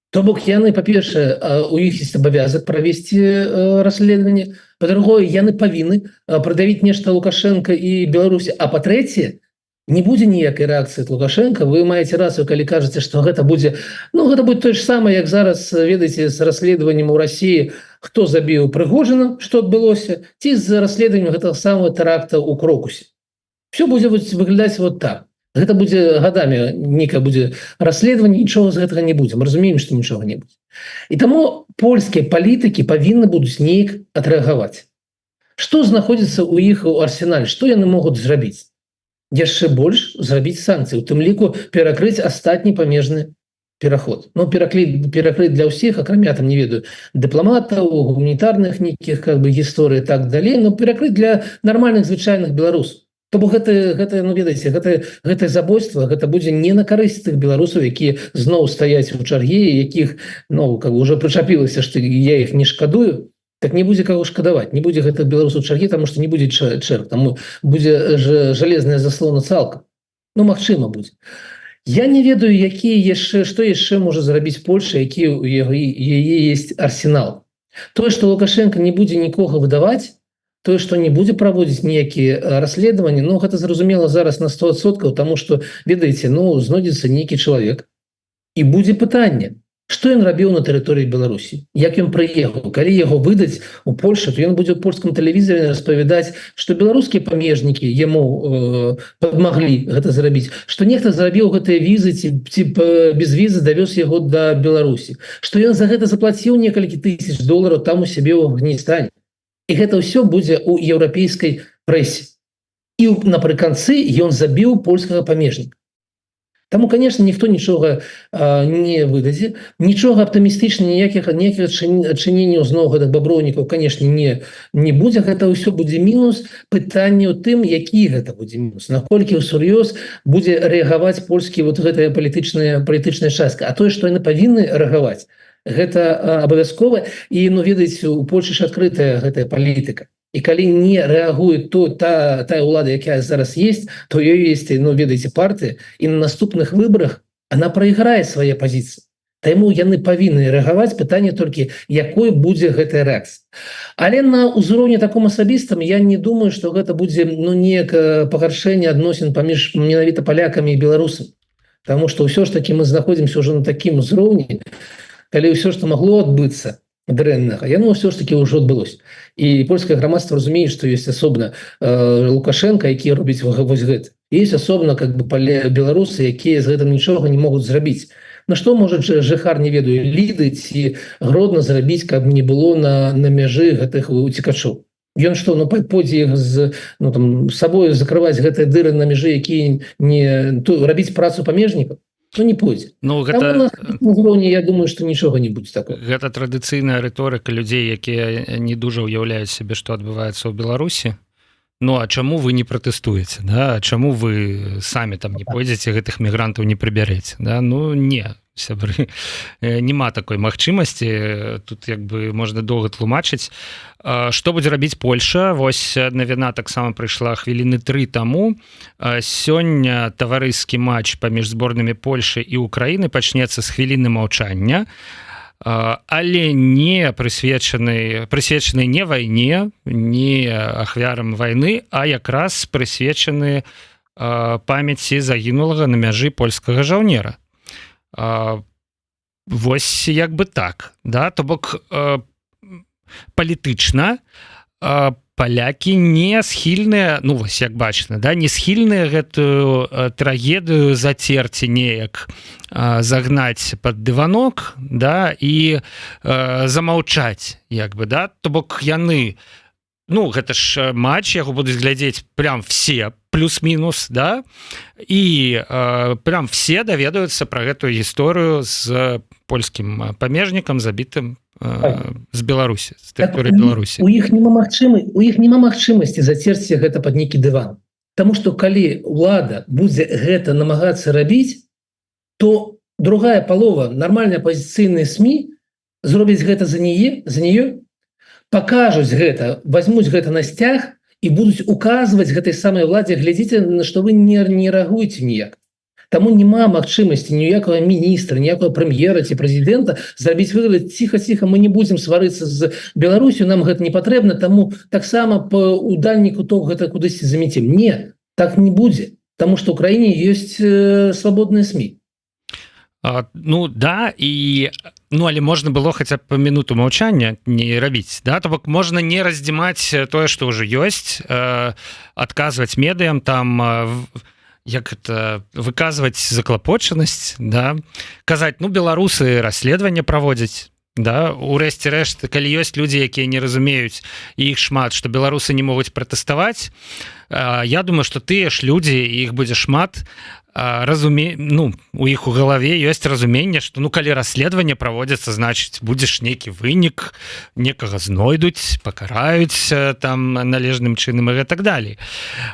То бок яны, па-першае, у іх ёсць абавязак правесці расследаванне, па-другое, яны павінны прадавіць нешта Лукашенко і Беларусі, а па-трэцяе, не будзе ніякай рэакцыі ад Лукашенко. Вы маеце рацыю, калі кажаце, што гэта будзе, ну, гэта будзе тое ж самае, як зараз, ведаеце, з расследаваннем у Расіі, хто забіў Прыгожина, што адбылося, ці з расследаваннем гэтага самого тэракта ў Крокусе. Все будзе выглядаць вот так. Гэта будзе гадамі, нейкае будзе расследаванне, нічога з гэтага не будзе. Мы разумеем, што нічога не будзе. І таму польскія палітыкі павінны будуць неяк адрэагаваць. Што знаходзіцца ў іх у арсенале? Што яны могуць зрабіць? Яшчэ больш зрабіць санкцыі, у тым ліку перакрыць астатні памежны пераход. Ну, перакрыць для ўсіх, акрамя, там, не ведаю, дыпламатаў, гуманітарных нейкіх как бы гісторый і так далей, но перакрыць для нармальных звычайных беларусаў. То бок гэта, ну, ведаеце, гэта забойства, гэта будзе не на карысць тых беларусаў, якія зноў стаяць у чарге, якіх, ну, как бы уже прычапілася, што я іх не шкадую. Так не будзе каго шкадаваць, не будзе гэтых беларусаў чаргі, таму што не будзе чэрг, таму будзе жалезная заслона цалкам. Ну, магчыма будзе. Я не ведаю, што яшчэ можа зрабіць Польша, які ў яе ёсць арсенал. Тое, што Лукашенко не будзе нікога выдаваць, тое, што не будзе праводзіць ніякія расследаванні, ну, гэта зразумела зараз на 100%, таму што, ведаеце, ну, знойдзецца нейкі чалавек, і будзе пытанне, што ён рабіў на тэрыторыі Беларусі, як ён прыехаў. Калі яго выдаць у Польшу, то ён будзе ў польскім тэлевізоры распавядаць, што беларускія памежнікі яму памаглі гэта зрабіць, што нехта зрабіў гэтыя візы ці без візы давёз яго да Беларусі, што ён за гэта заплаціў некалькі тысяч долараў там у сябе ў Афганістане. І гэта ўсё будзе ў еўрапейскай прэсе. І напрыканцы ён забіў польскага памежніка. Таму, конечно, ніхто нічога не выдадзе, нічога аптымістычна, ніякіх адчыненняў зноў гэтых баброўнікаў, конечно, не будзе, гэта ўсё будзе мінус. Пытанне ў тым, які гэта будзе мінус, наколькі ўсур'ёз будзе рэагаваць польскі вот гэтая палітычная частка, а тое, што яны павінны рэагаваць, гэта абавязкова. І ну ведаеце, у Польшы ж адкрытая гэтая палітыка. І калі не рэагуе тая ўлада, якая зараз есть, то ёй есть, ну ведаеце, партыя, і на наступных выбарах она прайграе свае пазіцыі. Таму яны павінны рэагаваць, пытанне толькі, якой будзе гэтая рэакцыя. Але на ўзроўні таком асабістым я не думаю, што гэта будзе ну неяк пагаршэнне адносін паміж менавіта палякамі і беларусамі. Таму што ўсё ж такі мы знаходзімся ўжо на такім узроўні, калі ўсё, што магло адбыцца дрэннага, яно ўсё ж таки ўжо адбылося. І польскае грамадства разумее, што ёсць асобна Лукашенко, які робіць вось гэта. Ёсць асобна как бы беларусы, якія з гэтым нічога не могуць зрабіць. На што можа жыхар, не ведаю, Ліды ці Гродна зрабіць, каб не было на мяжы гэтых уцекачоў? Ён што, ну пойдзе іх з сабою закрываць гэтыя дыры на мяжы, якія не рабіць працу памежнікаў? Ну не пойдзе. Ну гэта ўзроўні, я думаю, што нічога не будзе такого. Гэта традыцыйная рыторыка людзей, якія не дужа ўяўляюць сябе, што адбываецца ў Беларусі. Ну а чаму вы не пратэстуеце, да? Чаму вы самі там не пойдзеце, гэтых мігрантаў не прыбярэце, да? Ну не, сябры, няма такой магчымасці. Тут як бы можна доўга тлумачыць. Што будзе рабіць Польша? Вось навіна таксама прыйшла хвіліны 3 таму. Сёння таварыскі матч паміж зборнымі Польшы і Украіны пачнецца з хвіліны маўчання, але не прысвечаны не вайне, не ахвярам вайны, а якраз прысвечаны памяці загінулага на мяжы польскага жаўнера. Вось як бы так, да? То бок палітычна палякі не схільныя, ну вось як бачна, да, не схільныя гэтую трагедыю зацерці неяк загнаць пад дыванок, да, і замаўчаць як бы, да, то бок яны, ну гэта ж матч, яго будуць глядзець прям все плюс-мінус, да, і прям все даведаюцца пра гэтую гісторыю з польскім памежнікам забітым з Беларусі, з тэрыторыі Беларусі. У іх няма магчымасці зацерці гэта пад нейкі дыван. Таму што калі ўлада будзе гэта намагацца рабіць, то другая палова, нармальныя апазіцыйныя СМІ зробяць гэта за нее, пакажуць гэта, возьмуць гэта на сцяг і будуць указваць гэтай самай уладзе: глядзіце, на што вы не рэагуеце ніяк. Таму няма магчымасці ніякага міністра, ніякага прэм'ера ці прэзідэнта зрабіць выгляд: ціха-ціха, мы не будзем сварыцца з Беларусю, нам гэта не патрэбна, таму таксама у дальні куток гэта кудысьці замецем. Не, так не будзе, таму што ў краіне ёсць свабодныя СМІ. Ну да, і ну але можна было хаця б мінуту маўчання не рабіць, да, то бок можна не раздзімаць тое, што ўжо ёсць, адказваць медыям там, як это выказваць заклапочанасць, да, казаць, ну беларусы расследаванне праводзяць, да, урэшце рэшт, калі ёсць людзі, якія не разумеюць, і іх шмат, што беларусы не могуць пратэставаць, я думаю, што тыя ж людзі, іх будзе шмат, ну, у іх у галаве ёсць разуменне, што ну калі расследаванне праводзіцца, значыць будзеш нейкі вынік, некага знойдуць, пакараюць там належным чынам і так далей.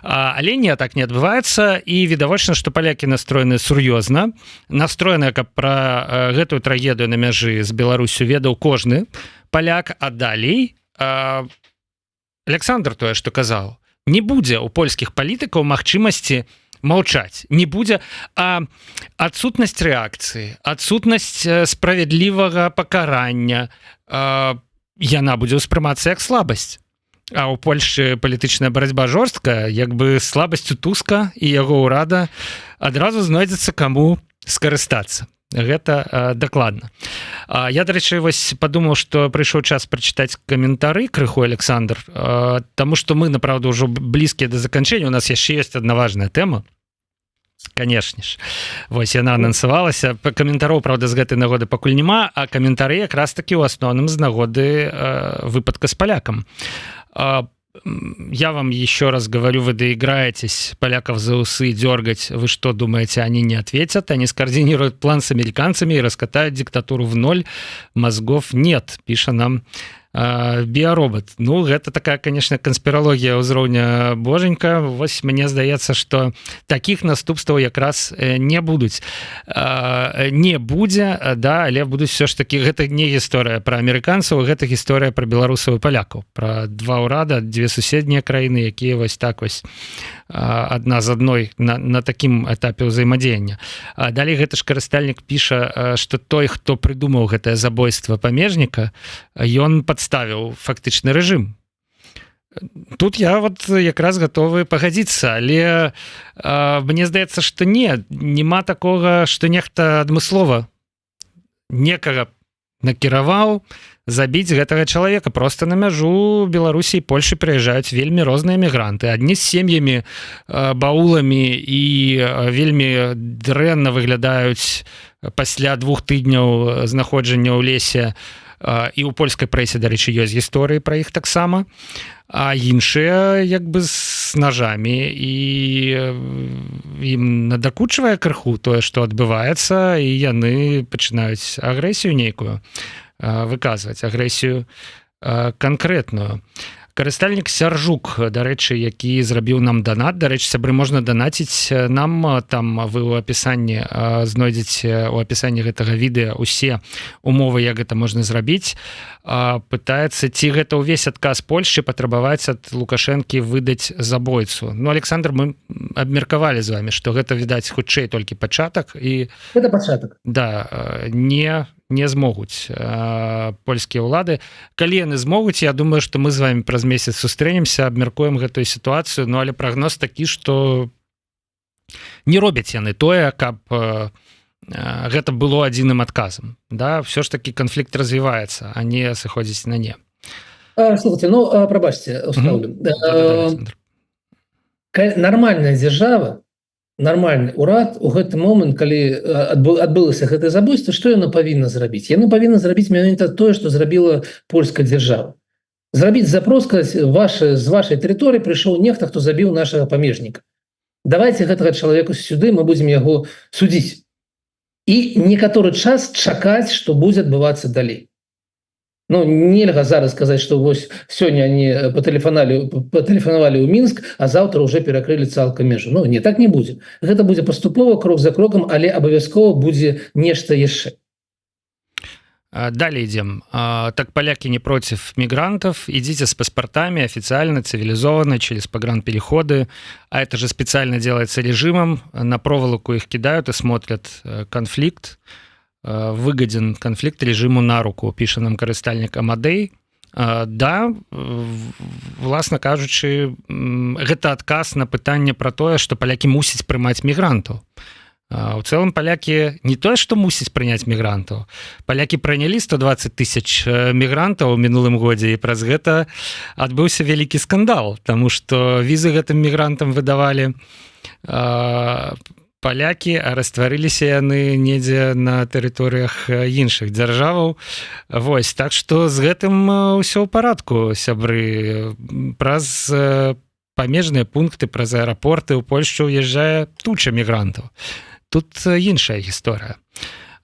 Але не, так не адбываецца, і відавочна, што палякі настроены сур'ёзна, настроены, каб пра гэтую трагедыю на мяжы з Беларусю ведаў кожны паляк, а далей Александр тое, што казаў, не будзе ў польскіх палітыкаў магчымасці маўчаць, не будзе, а адсутнасць рэакцыі, адсутнасць справядлівага пакарання, яна будзе ўспрымацца як слабасць. А ў Польшы палітычная барацьба жорсткая, як бы слабасцю Туска і яго ўрада адразу знойдзецца каму скарыстацца. Гэта дакладна. Я, дарэчы, вось падумаў, што прыйшоў час прачытаць каментары крыху, Александр, таму што мы, направду, ўжо блізкія да заканчэння. У нас яшчэ ёсць адна важная тэма. Канешне ж. Вось яна анансавалася. Каментароў, правда, з гэтай нагоды пакуль няма, а каментары якраз такі ў асноўным з нагоды выпадка з палякам. я вам еще раз говорю, вы доиграетесь поляков за усы дергать, вы что думаете, они не ответят, они скоординируют план с американцами и раскатают диктатуру в ноль, мозгов нет, пишет нам биаробот. Ну гэта такая, конечно, канспіралогія ўзроўня боженька. Вось мне здаецца, что таких наступстваў якраз не будуць, не будзе, да, але будуць все ж таки, гэта не гісторыя про амерыканцаў, гэта гісторыя про беларусаў і палякаў, про два ўрада, две суседнія краіны, якія вось так вось адна з адной на такім этапе ўзаемадзеяння. Далей гэты ж карыстальнік піша, что той, хто прыдумаў гэтае забойство памежніка, ён подставіў фактычны рэжым. Тут я вот якраз готовы пагадзіцца, але мне здаецца, что нема такога, что нехта адмыслова некага накіраваў забіць гэтага чалавека. Просто на мяжу Беларусі і Польшы прыязджаюць вельмі розныя мігранты, адні з сем'ямі, бауламі і вельмі дрэнна выглядаюць пасля 2 тыдняў знаходжання ў лесе, і ў польскай прэсе, дарэчы, ёсць гісторыі пра іх таксама, а іншыя як бы з нажамі, і ім надакучвае крыху тое, што адбываецца, і яны пачынаюць агрэсію нейкую выказваць, агрэсію канкрэтную. Карыстальнік Сяржук, дарэчы, які зрабіў нам данат, дарэчы, сябры, можна данаціць нам, там вы ў апісанні знойдзеце, у апісанні гэтага відэа усе умовы, як гэта можна зрабіць. Пытаецца, ці гэта ўвесь адказ Польшчы патрабаваць ад Лукашэнкі выдаць забойцу. Ну, Александр, мы абмеркавалі з вами, што гэта, відаць, хутчэй толькі пачатак, і Это пачатак. да, не змогуць польскія ўлады. Калі яны змогуць, я думаю, што мы з вами праз месяц сустрэнемся, абмяркуем гэтую сітуацыю, ну але прагноз такі, што не робяць яны тое, каб гэта было адзіным адказам. Да? Все ж таки канфлікт развіваецца, а не сыходзіць на не. Слушайте, ну, пробачьте, уставлю. Александр. Нормальная держава, нормальны урад у гэты момант, калі адбылася гэтае забойство, што яно павінна зрабіць? Яно павінна зрабіць менавіта тое, што зрабіла польская дзяржава. Зрабіць запрос, сказаць, з вашай тэрыторыі прыйшоў нехта, хто забіў нашага памежніка. Давайте гэтага чалавека сюды, мы будзем яго судзіць. І некаторы час чакаць, што будзе адбывацца далей. Ну, нельга зараз сказаць, што вось сёння они патэлефанавалі ў Мінск, а заўтра уже перакрылі цалкам межу. Ну, не, так не будзе. Гэта будзе паступова, крок за крокам, але абавязкова будзе нешта яшчэ. Далее идем. Так, поляки не против мигрантов. Идите с паспортами официально, цивилизованно, через погранпереходы. А это же специально делается режимом. На проволоку их кидают и смотрят конфликт. Выгоден конфликт режиму на руку, пишет нам карыстальнік Амадей. Да, власна кажучы, гэта адказ на пытанне пра тое, што палякі мусяць прымаць мігрантаў. У цэлым палякі не тое, што мусяць прыняць мігрантаў. Палякі прынялі 120 тысяч мігрантаў у мінулым годзе, і праз гэта адбыўся вялікі скандал, таму што візы гэтым мігрантам выдавалі палякі, а растварыліся яны недзе на тэрыторыях іншых дзяржаваў. Вось, так што з гэтым ўсё ў парадку, сябры. Праз памежныя пункты, праз аэрапорты ў Польшчу ўязджае туча мігрантаў. Тут іншая гісторыя.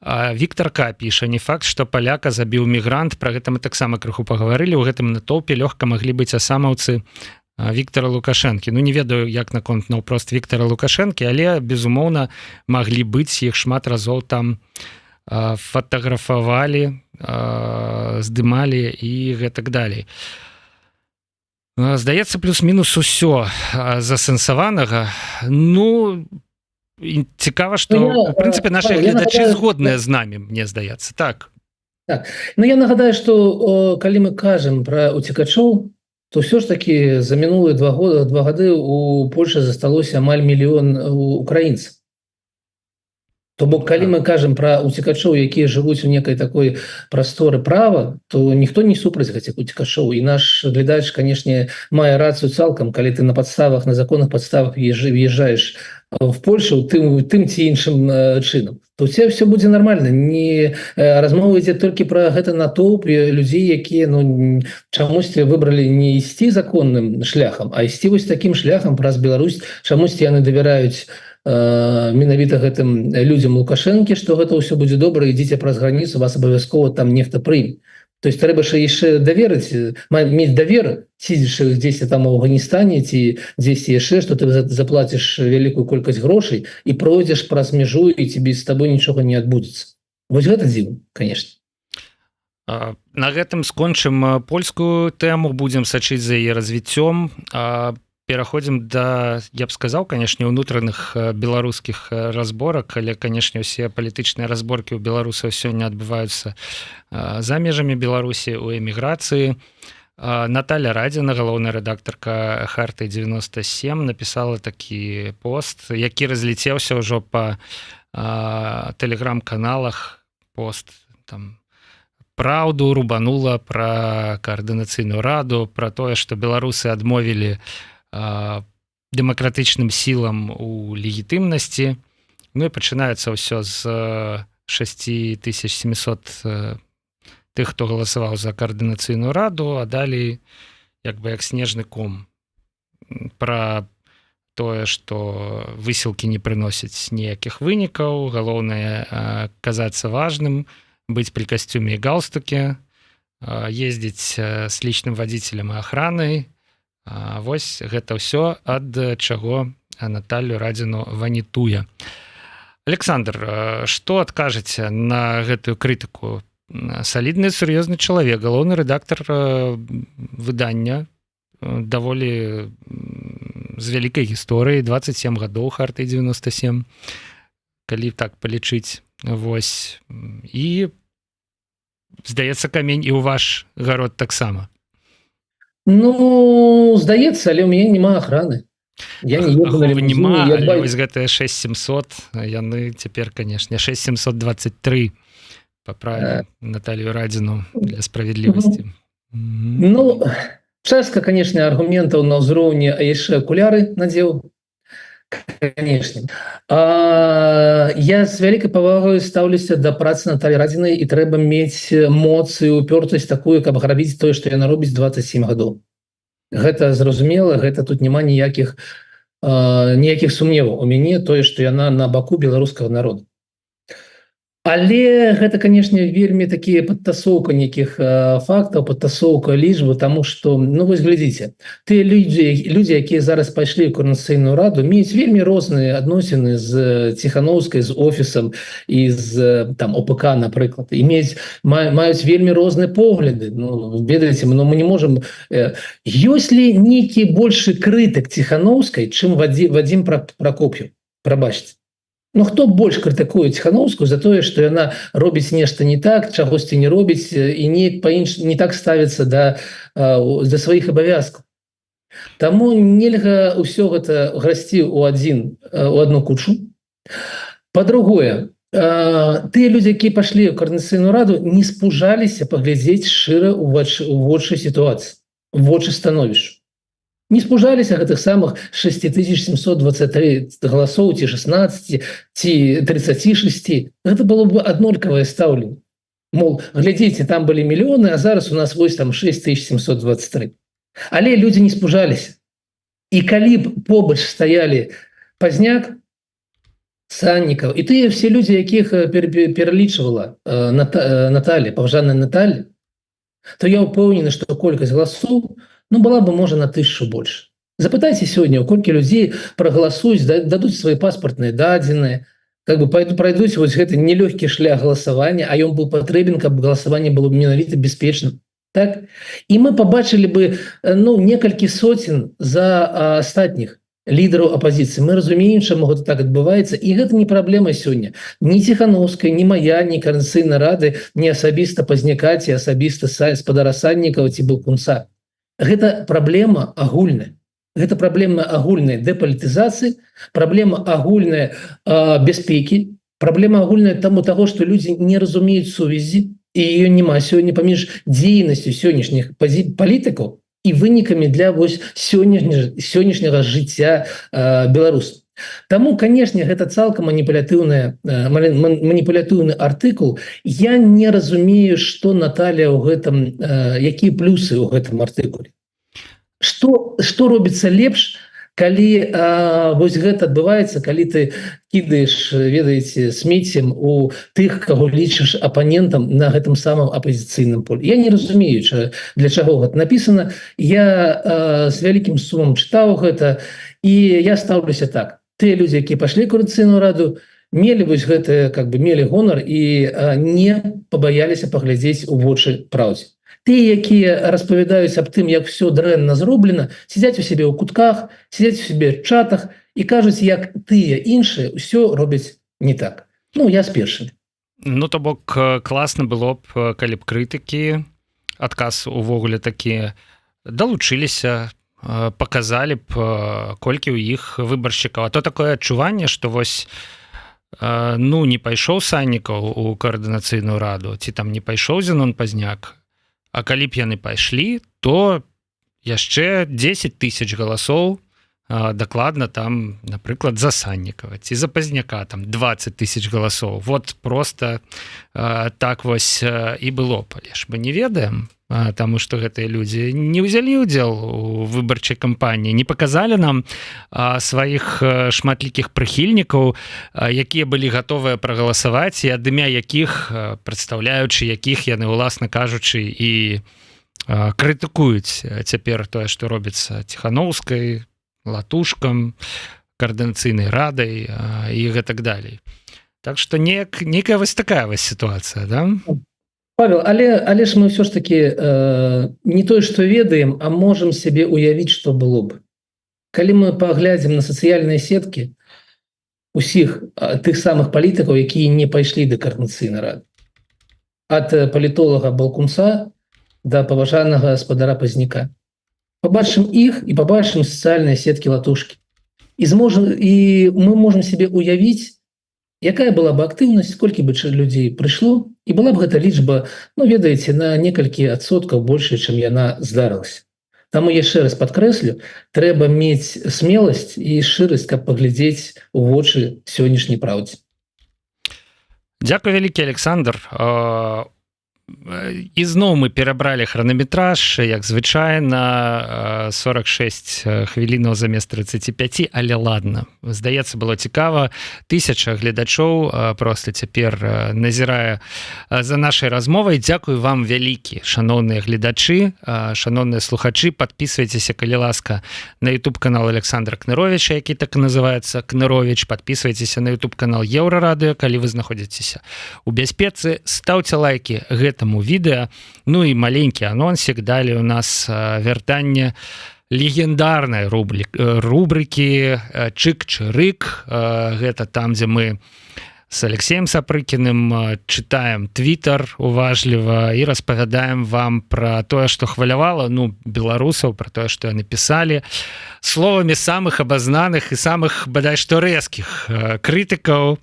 Віктор К. піша, не факт, што паляка забіў мігрант, пра гэта мы таксама крыху пагаварылі, у гэтым натоўпе лёгка маглі быць асамаўцы Віктора Лукашэнкі. Ну, не ведаю, як наконт наўпрост Віктора Лукашэнкі, але, безумоўна, маглі быць, іх шмат разоў там фатаграфавалі, здымалі і гэтак далей. Здаецца, плюс-мінус усё засэнсаванага. Ну, цікава, што, в прынцыпе, нашы гледачы згодныя з намі, мне здаецца, так. Так. Ну, я нагадаю, што калі мы кажам пра уцекачоў, то все ж таки за мінулыя 2 гады у Польшы засталося амаль 1 мільён украінцаў. То бок калі мы кажам пра уцекачоў, якія жывуць у некай такой прасторы права, то ніхто не супраць гэтых уцекачоў, і наш глядач, канешне, мае рацыю цалкам, калі ты на падставах, на законных падставах въезжаешь в Польшу тым ці іншым чынам, то у тебя все будзе нормально. Не размова ідзе толькі пра гэта натоўп людзей, якія чамусьці выбралі не ісці законным шляхам, а ісці вось такім шляхам праз Беларусь. Чамусьці яны давяраюць менавіта гэтым людзям Лукашэнкі, што гэта ўсё будзе добра, ідзіце праз граніцу, вас абавязкова там нехта прыме. То есть трэба ж яшчэ даверыць, мець давер, сидзячы дзесьці там у Афганістане ці дзесьці яшчэ, што ты заплаціш вялікую колькасць грошай і пройдзеш праз мяжу, і тебе з табой нічога не адбудзецца. Вось гэта дзіўна, конечно. На гэтым скончым польскую тэму, будзем сачыць за яе развіццём. Пераходзім да, я б сказаў, канешне, унутраных беларускіх разборак, але, канешне, усе палітычныя разборкі ў беларусаў сёння адбываюцца за межамі Беларусі ў эміграцыі. Наталя Радзіна, галоўная рэдактарка Харты 97, напісала такі пост, які разліцеўся ўжо па тэлеграм-каналах. Пост там праўду рубанула пра каардынацыйную раду, пра тое, што беларусы адмовілі дэмакратычным сілам у легітымнасці. Ну і пачынаецца ўсё з 6700 тых, хто галасаваў за каардынацыйную раду, а далей як снежны ком пра тое, што высілкі не прыносяць ніякіх вынікаў, галоўнае казацца важным, быць пры касцюме і галстуке, ездзіць з лічным вадзіцелем і ахранай. Вось гэта ўсё, ад чаго Наталю Радзіну ванітуе. Александр, што адкажаце на гэтую крытыку? Салідны, сур'ёзны чалавек, галоўны рэдактар выдання, даволі з вялікай гісторыяй, 27 гадоў Харты 97, калі так палічыць. Вось. І, здаецца, камень і ў ваш гарод таксама. Ну, здаецца, але ў мяне няма ахраны. Я не еду на лімузіне. Нема, але вось гэтыя 6700, яны цяпер, канешне, 6723, паправім Наталью Радзіну для справядлівасці. Ну, частка, канешне, аргументаў на ўзроўні, а яшчэ акуляры надзеў. Конечно. Я з вялікай павагай стаўлюся да працы Наталі Радзінай, і трэба мець моц і упёртасць такую, каб рабіць тое, што яна робіць 27 гадоў. Гэта зразумела, гэта тут няма ніякіх сумневаў у мяне, тое, што яна на баку беларускага народа. Але гэта, канешне, вельмі такія падтасоўка нейкіх фактаў, падтасоўка лічбы, таму што, ну вось глядзіце, тыя людзі, якія зараз пайшлі ў каардынацыйную раду, меюць вельмі розныя адносіны з Ціханаўскай, з офісам і з там ОПК, напрыклад, і маюць вельмі розныя погляды. Ну, ведаеце, мы не можам... Ёсць ли нейкі большы крытык Ціханаўскай, чым Вадзім Пракоп'еў? Прабачце. Ну, хто больш крытыкуе Ціханаўскую за тое, што яна робіць нешта не так, чагосьці не робіць і не так ставіцца да сваіх абавязкаў. Таму нельга ўсё гэта грасці ў адну кучу. Па-другое, тыя людзі, якія пашлі ў каардынацыйную раду, не спужаліся паглядзець шчыра ў вочы сітуацыі, у вочы становішчу. Не спужаліся гэтых самых 6723 галасоў, ці 16, ці 36. Гэта было б аднолькавае стаўленне. Мол, глядзіце, там былі мільёны, а зараз у нас вось там 6723. Але людзі не спужаліся. І калі б побач стаялі Пазняк, Саннікаў, і тыя все людзі, якіх пералічвала Наталя, паважаная Наталя, то я ўпэўнены, што колькасць галасоў была бы, можа, на 1000 больш. Запытайце сёння, колькі людзей прагаласуюць, дадуць свае паспартныя дадзеныя, пройдуць вось гэты нелёгкі шлях галасавання, а ён быў патрэбен, каб галасаванне было менавіта бяспечным. Так? І мы пабачылі бы некалькі соцень за астатніх лідараў апазіцыі. Мы разумеем, чаму гэта так адбываецца, і гэта не праблема сёння. Ні Ціханаўскай, ні мая, ні каардынацыйнай рады, ні асабіста Пазняка, ці асабіста спадара Саннікава, ці Бакунца. Гэта праблема агульная. Гэта праблема агульнай дэпалітызацыі, праблема агульнай бяспекі Праблема агульная таму таго, што людзі не разумеюць сувязі, і ее няма сёння паміж дзейнасцю сённяшніх палітыкаў і вынікамі для вось сённяшняга жыцця беларусаў. Таму, канешне, гэта цалкам маніпулятыўны артыкул. Я не разумею, што Наталья ў гэтым, якія плюсы ў гэтым артыкуле. Што робіцца лепш, калі вось гэта адбываецца, калі ты кідаеш, ведаеце, смеццем у тых, каго лічыш апанентам на гэтым самым апазіцыйным полі. Я не разумею, для чаго гэта напісана. Я з вялікім сумам чытаў гэта, і я стаўлюся так. Тыя людзі, якія пашлі ў Коардынацыйную раду, мелі вось гэта, мелі гонар і не пабаяліся паглядзець у вочы праўдзе. Тыя, якія распавядаюць аб тым, як все дрэнна зроблена, сядзяць у сябе ў кутках, сядзяць у сябе ў чатах і кажуць, як тыя іншыя ўсё робяць не так. Ну, я з першым. Ну, то бок, класна было б, калі б крытыкі, адказ увогуле такі, далучыліся, показалі б, колькі ў іх выбаршчыкаў. А то такое адчуванне, што вось не пайшоў Саннікаў у Коардынацыйную раду, ці там не пайшоў Зенон Пазняк, а калі б яны пайшлі, то яшчэ 10 000 галасоў дакладна там, напрыклад, за Саннікава, ці за Пазняка там 20 000 галасоў. Вот просто так вось і было б. Але ж мы не ведаем, таму што гэтыя людзі не ўзялі ўдзел у выбарчай кампаніі, не паказалі нам сваіх шматлікіх прыхільнікаў, якія былі гатовыя прагаласаваць і ад імя якіх, прадстаўляючы якіх яны, уласна кажучы, і крытыкуюць цяпер тое, што робіцца Ціханоўскай, Латушкам, Коордынацыйнай радай і гэтак далей. Так што некая вось такая вось сітуацыя, да? Павел, але ж мы ўсё ж таки не тое, што ведаем, а можам сябе уявіць, што было б. Калі мы паглядзім на сацыяльныя сеткі усіх тых самых палітыкаў, якія не пайшлі да Коордынацыйнай рады, ад палітолага Балкунца да паважанага гаспадара Пазняка, пабачым іх і пабачым сацыяльныя сеткі Латушкі. І мы можам сябе уявіць, якая была б актыўнасць, колькі бы людзей прыйшло, і была б гэта лічба, ведаеце, на некалькі адсоткаў большая, чым яна здарылася. Таму яшчэ раз падкрэслю, трэба мець смеласць і шчырасць, каб паглядзець у вочы сённяшняй праўдзе. Дзякуй вялікі, Александр. Ізноў мы перабралі хранаметраж, як звычайна, 46 хвілінаў замест 35, але ладно. Здаецца, было цікава. 1000 гледачоў проста цяпер назірае за нашай размовай. Дзякуй вам вялікі, шаноўныя гледачы, шаноўныя слухачы. Падпісвайцеся, калі ласка, на YouTube-канал Александра Кныровіча, які так і называецца Кныровіч. Падпісвайцеся на YouTube-канал Еўрарадыё, калі вы знаходзіцеся у бяспецы. Стаўце лайкі гэтаму відэа. Ну і маленькі анонсік. Далі у нас вяртанне легендарнай рубрыкі «Чык-чырык». Гэта там, дзе мы с Алексеем Сапрыкіным чытаем твиттер уважліва і распавядаем вам пра тое, што хвалявала беларусаў, пра тое, што яны пісалі словамі самых абазнаных і самых, бадай што, рэзкіх крытыкаў,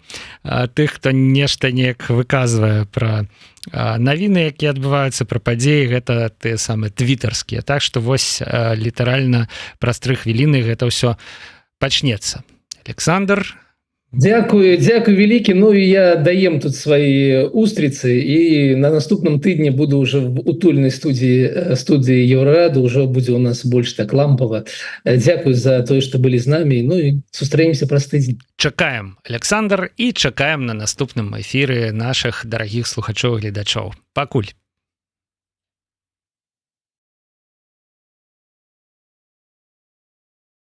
тых, хто нешта неяк выказвае пра навіны, якія адбываюцца, пра падзеі. Гэта тыя самыя твітарскія. Так што вось літаральна праз 3 хвіліны гэта ўсё пачнецца. Александр, Дзякуй вялікі. Ну і я даем тут свае устрыцы, і на наступным тыдні буду уже в утульнай студыі Еўрарады, ўжо будзе у нас больш так лампава. Дзякуй за тое, што былі з намі. Ну і сустрэнемся праз тыдзень. Чакаем, Александр, і чакаем на наступным эфіры нашых дарагіх слухачоў і гледачоў. Пакуль.